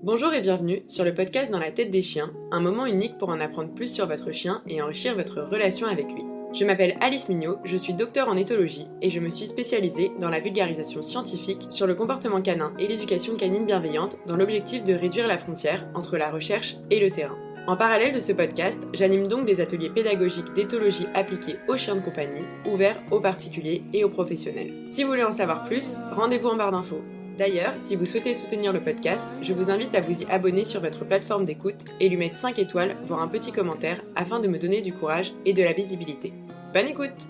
Bonjour et bienvenue sur le podcast Dans la tête des chiens, un moment unique pour en apprendre plus sur votre chien et enrichir votre relation avec lui. Je m'appelle Alice Mignot, je suis docteure en éthologie et je me suis spécialisée dans la vulgarisation scientifique sur le comportement canin et l'éducation canine bienveillante dans l'objectif de réduire la frontière entre la recherche et le terrain. En parallèle de ce podcast, j'anime donc des ateliers pédagogiques d'éthologie appliqués aux chiens de compagnie, ouverts aux particuliers et aux professionnels. Si vous voulez en savoir plus, rendez-vous en barre d'infos. D'ailleurs, si vous souhaitez soutenir le podcast, je vous invite à vous y abonner sur votre plateforme d'écoute et lui mettre 5 étoiles, voire un petit commentaire, afin de me donner du courage et de la visibilité. Bonne écoute!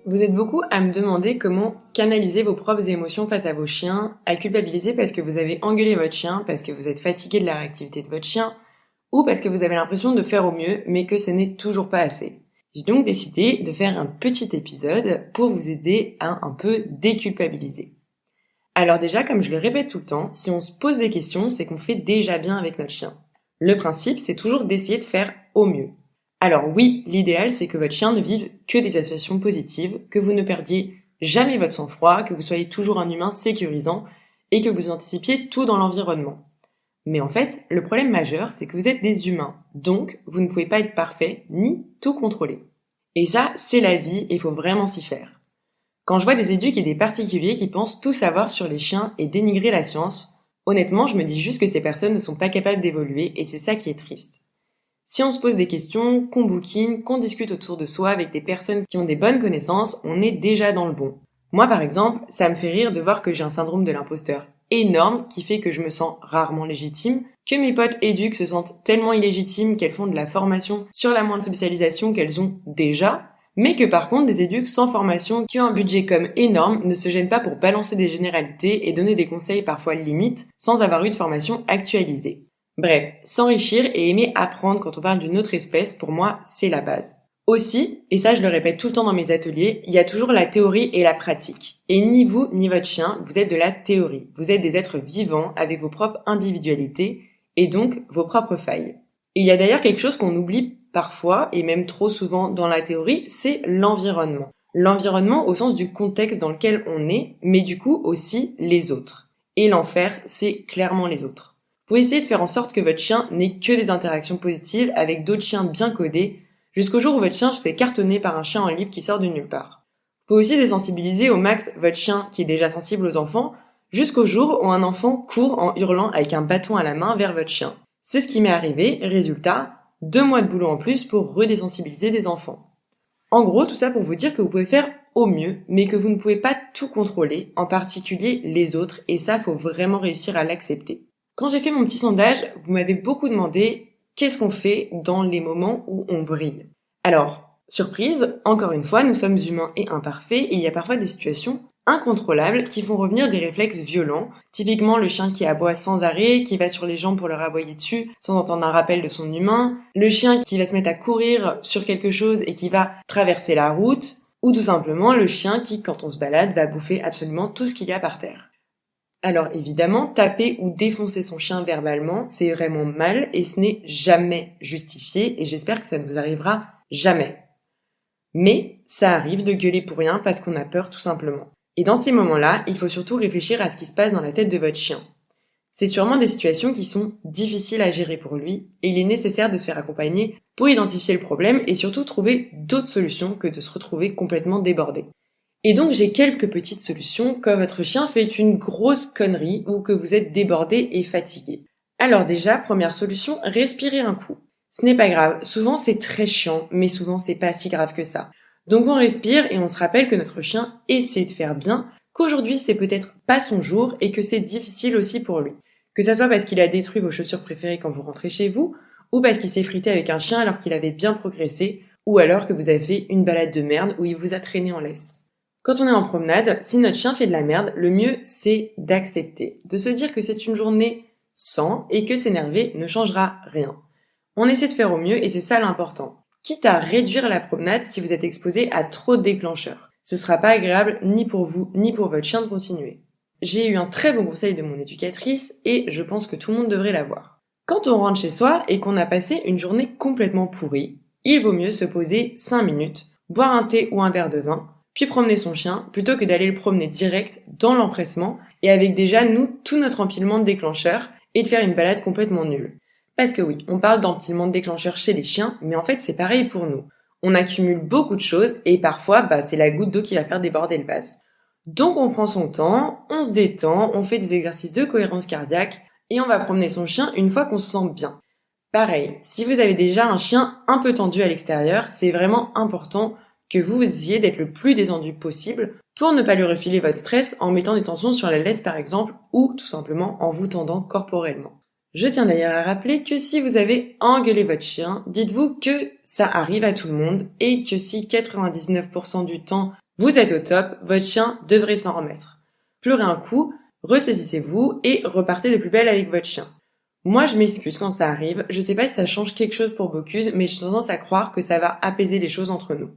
Vous êtes beaucoup à me demander comment canaliser vos propres émotions face à vos chiens, à culpabiliser parce que vous avez engueulé votre chien, parce que vous êtes fatigué de la réactivité de votre chien, ou parce que vous avez l'impression de faire au mieux, mais que ce n'est toujours pas assez. J'ai donc décidé de faire un petit épisode pour vous aider à un peu déculpabiliser. Alors déjà, comme je le répète tout le temps, si on se pose des questions, c'est qu'on fait déjà bien avec notre chien. Le principe, c'est toujours d'essayer de faire au mieux. Alors oui, l'idéal, c'est que votre chien ne vive que des associations positives, que vous ne perdiez jamais votre sang-froid, que vous soyez toujours un humain sécurisant et que vous anticipiez tout dans l'environnement. Mais en fait, le problème majeur, c'est que vous êtes des humains, donc vous ne pouvez pas être parfait ni tout contrôler. Et ça, c'est la vie et il faut vraiment s'y faire. Quand je vois des éduques et des particuliers qui pensent tout savoir sur les chiens et dénigrer la science, honnêtement, je me dis juste que ces personnes ne sont pas capables d'évoluer et c'est ça qui est triste. Si on se pose des questions, qu'on bouquine, qu'on discute autour de soi avec des personnes qui ont des bonnes connaissances, on est déjà dans le bon. Moi, par exemple, ça me fait rire de voir que j'ai un syndrome de l'imposteur énorme qui fait que je me sens rarement légitime, que mes potes éduques se sentent tellement illégitimes qu'elles font de la formation sur la moindre spécialisation qu'elles ont déjà, mais que par contre des éduques sans formation qui ont un budget comme énorme ne se gênent pas pour balancer des généralités et donner des conseils parfois limites sans avoir eu de formation actualisée. Bref, s'enrichir et aimer apprendre quand on parle d'une autre espèce, pour moi, c'est la base. Aussi, et ça je le répète tout le temps dans mes ateliers, il y a toujours la théorie et la pratique. Et ni vous ni votre chien, vous êtes de la théorie. Vous êtes des êtres vivants avec vos propres individualités et donc vos propres failles. Et il y a d'ailleurs quelque chose qu'on oublie parfois, et même trop souvent dans la théorie, c'est l'environnement. L'environnement au sens du contexte dans lequel on est, mais du coup aussi les autres. Et l'enfer, c'est clairement les autres. Vous pouvez essayer de faire en sorte que votre chien n'ait que des interactions positives avec d'autres chiens bien codés, jusqu'au jour où votre chien se fait cartonner par un chien en libre qui sort de nulle part. Vous pouvez aussi désensibiliser au max votre chien qui est déjà sensible aux enfants, jusqu'au jour où un enfant court en hurlant avec un bâton à la main vers votre chien. C'est ce qui m'est arrivé, résultat, 2 mois de boulot en plus pour redésensibiliser des enfants. En gros, tout ça pour vous dire que vous pouvez faire au mieux, mais que vous ne pouvez pas tout contrôler, en particulier les autres, et ça, faut vraiment réussir à l'accepter. Quand j'ai fait mon petit sondage, vous m'avez beaucoup demandé qu'est-ce qu'on fait dans les moments où on vrille. Alors, surprise, encore une fois, nous sommes humains et imparfaits, et il y a parfois des situations incontrôlables qui font revenir des réflexes violents, typiquement le chien qui aboie sans arrêt, qui va sur les gens pour leur aboyer dessus sans entendre un rappel de son humain, le chien qui va se mettre à courir sur quelque chose et qui va traverser la route, ou tout simplement le chien qui, quand on se balade, va bouffer absolument tout ce qu'il y a par terre. Alors évidemment, taper ou défoncer son chien verbalement, c'est vraiment mal et ce n'est jamais justifié et j'espère que ça ne vous arrivera jamais. Mais ça arrive de gueuler pour rien parce qu'on a peur tout simplement. Et dans ces moments-là, il faut surtout réfléchir à ce qui se passe dans la tête de votre chien. C'est sûrement des situations qui sont difficiles à gérer pour lui et il est nécessaire de se faire accompagner pour identifier le problème et surtout trouver d'autres solutions que de se retrouver complètement débordé. Et donc j'ai quelques petites solutions quand votre chien fait une grosse connerie ou que vous êtes débordé et fatigué. Alors déjà, première solution, respirez un coup. Ce n'est pas grave, souvent c'est très chiant, mais souvent c'est pas si grave que ça. Donc on respire et on se rappelle que notre chien essaie de faire bien, qu'aujourd'hui c'est peut-être pas son jour et que c'est difficile aussi pour lui. Que ça soit parce qu'il a détruit vos chaussures préférées quand vous rentrez chez vous, ou parce qu'il s'est frité avec un chien alors qu'il avait bien progressé, ou alors que vous avez fait une balade de merde où il vous a traîné en laisse. Quand on est en promenade, si notre chien fait de la merde, le mieux c'est d'accepter, de se dire que c'est une journée sans et que s'énerver ne changera rien. On essaie de faire au mieux et c'est ça l'important. Quitte à réduire la promenade si vous êtes exposé à trop de déclencheurs. Ce sera pas agréable ni pour vous ni pour votre chien de continuer. J'ai eu un très bon conseil de mon éducatrice et je pense que tout le monde devrait l'avoir. Quand on rentre chez soi et qu'on a passé une journée complètement pourrie, il vaut mieux se poser 5 minutes, boire un thé ou un verre de vin, puis promener son chien, plutôt que d'aller le promener direct dans l'empressement et avec déjà, nous, tout notre empilement de déclencheurs et de faire une balade complètement nulle. Parce que oui, on parle d'empilement de déclencheurs chez les chiens, mais en fait c'est pareil pour nous. On accumule beaucoup de choses et parfois, c'est la goutte d'eau qui va faire déborder le vase. Donc on prend son temps, on se détend, on fait des exercices de cohérence cardiaque et on va promener son chien une fois qu'on se sent bien. Pareil, si vous avez déjà un chien un peu tendu à l'extérieur, c'est vraiment important que vous essayez d'être le plus détendu possible pour ne pas lui refiler votre stress en mettant des tensions sur la laisse par exemple ou tout simplement en vous tendant corporellement. Je tiens d'ailleurs à rappeler que si vous avez engueulé votre chien, dites-vous que ça arrive à tout le monde et que si 99% du temps vous êtes au top, votre chien devrait s'en remettre. Pleurez un coup, ressaisissez-vous et repartez de plus belle avec votre chien. Moi je m'excuse quand ça arrive, je sais pas si ça change quelque chose pour Bocuse, mais j'ai tendance à croire que ça va apaiser les choses entre nous.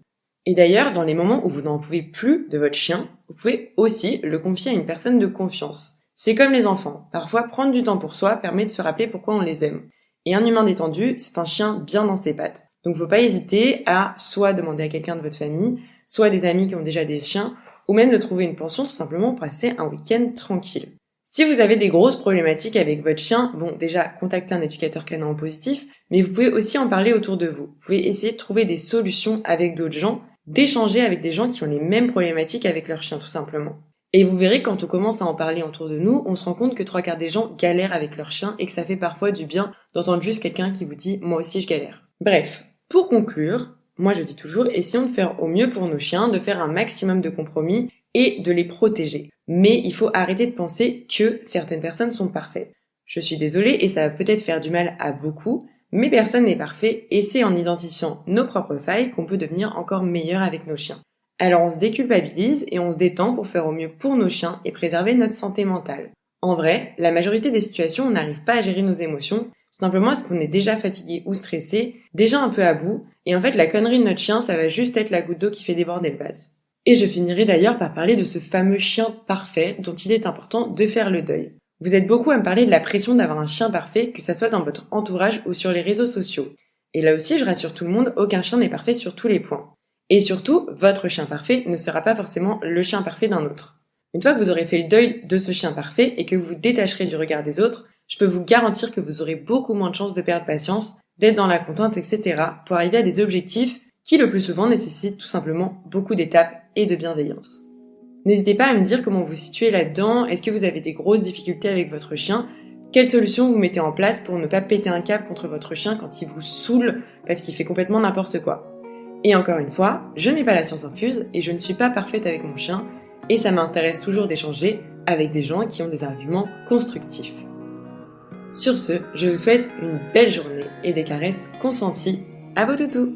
Et d'ailleurs, dans les moments où vous n'en pouvez plus de votre chien, vous pouvez aussi le confier à une personne de confiance. C'est comme les enfants, parfois prendre du temps pour soi permet de se rappeler pourquoi on les aime. Et un humain détendu, c'est un chien bien dans ses pattes. Donc faut pas hésiter à soit demander à quelqu'un de votre famille, soit des amis qui ont déjà des chiens, ou même de trouver une pension tout simplement pour passer un week-end tranquille. Si vous avez des grosses problématiques avec votre chien, déjà contactez un éducateur canin en positif, mais vous pouvez aussi en parler autour de vous. Vous pouvez essayer de trouver des solutions avec d'autres gens, d'échanger avec des gens qui ont les mêmes problématiques avec leur chien tout simplement. Et vous verrez quand on commence à en parler autour de nous, on se rend compte que 3/4 des gens galèrent avec leur chien et que ça fait parfois du bien d'entendre juste quelqu'un qui vous dit « moi aussi je galère ». Bref, pour conclure, moi je dis toujours essayons de faire au mieux pour nos chiens, de faire un maximum de compromis et de les protéger. Mais il faut arrêter de penser que certaines personnes sont parfaites. Je suis désolée et ça va peut-être faire du mal à beaucoup, mais personne n'est parfait et c'est en identifiant nos propres failles qu'on peut devenir encore meilleur avec nos chiens. Alors on se déculpabilise et on se détend pour faire au mieux pour nos chiens et préserver notre santé mentale. En vrai, la majorité des situations, on n'arrive pas à gérer nos émotions, tout simplement parce qu'on est déjà fatigué ou stressé, déjà un peu à bout, et en fait la connerie de notre chien, ça va juste être la goutte d'eau qui fait déborder le vase. Et je finirai d'ailleurs par parler de ce fameux chien parfait dont il est important de faire le deuil. Vous êtes beaucoup à me parler de la pression d'avoir un chien parfait, que ça soit dans votre entourage ou sur les réseaux sociaux. Et là aussi, je rassure tout le monde, aucun chien n'est parfait sur tous les points. Et surtout, votre chien parfait ne sera pas forcément le chien parfait d'un autre. Une fois que vous aurez fait le deuil de ce chien parfait et que vous vous détacherez du regard des autres, je peux vous garantir que vous aurez beaucoup moins de chances de perdre patience, d'être dans la contrainte, etc. pour arriver à des objectifs qui le plus souvent nécessitent tout simplement beaucoup d'étapes et de bienveillance. N'hésitez pas à me dire comment vous situez là-dedans, est-ce que vous avez des grosses difficultés avec votre chien, quelles solutions vous mettez en place pour ne pas péter un câble contre votre chien quand il vous saoule parce qu'il fait complètement n'importe quoi. Et encore une fois, je n'ai pas la science infuse et je ne suis pas parfaite avec mon chien et ça m'intéresse toujours d'échanger avec des gens qui ont des arguments constructifs. Sur ce, je vous souhaite une belle journée et des caresses consenties à vos toutous.